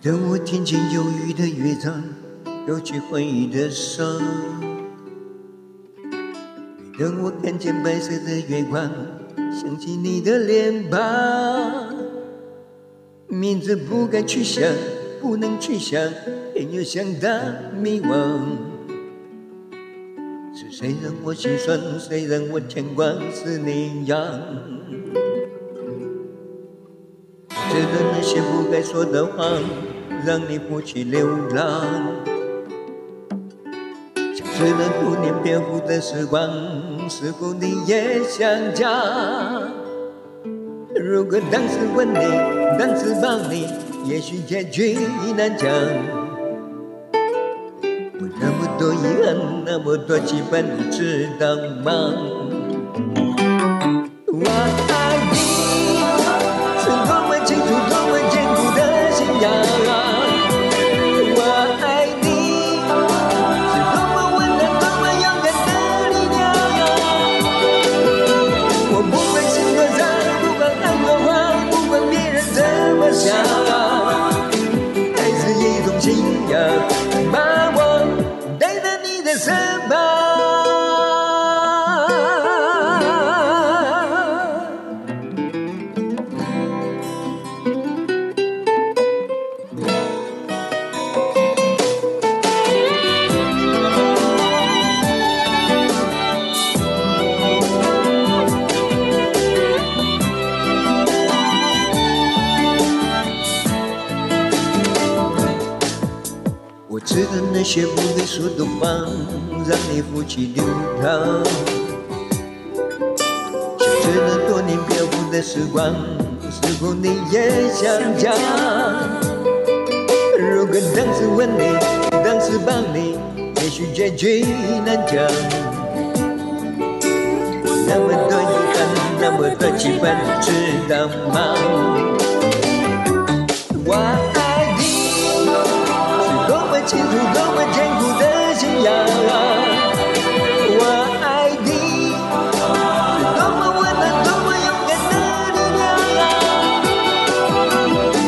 等我听见忧郁的乐章，勾起回忆的伤。等我看见白色的月光，想起你的脸庞。名字不该去想，不能去想，偏又想到迷惘。是谁让我心酸，谁让我牵挂，是你呀。知道那些不该说的话，让你负气流浪。想知道多年漂浮的时光，是否你也想家？如果当时吻你，当时抱你，也许结局难讲。我那么多遗憾，那么多期盼，你知道吗？我爱你，是多么清楚，多么坚固的信仰。我爱你，是多么温暖，多么勇敢的力量。我不管心多伤，不管爱多慌，不管别人怎么想，爱是一种信仰，把我带到你的身旁。我知道那些不该说的话，让你负气流淌。想知道多年漂浮的时光，是否你也想家？如果当时吻你，当时抱你，也许结局难讲。那么多遗憾，那么多期盼，你知道吗？我爱你，是多么清楚，多么坚固的信仰。我爱你，是多么温暖，多么勇敢的力量。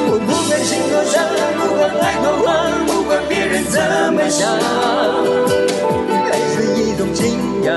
我不管心多伤，不管爱多慌，不管别人怎么想，爱是一种信仰。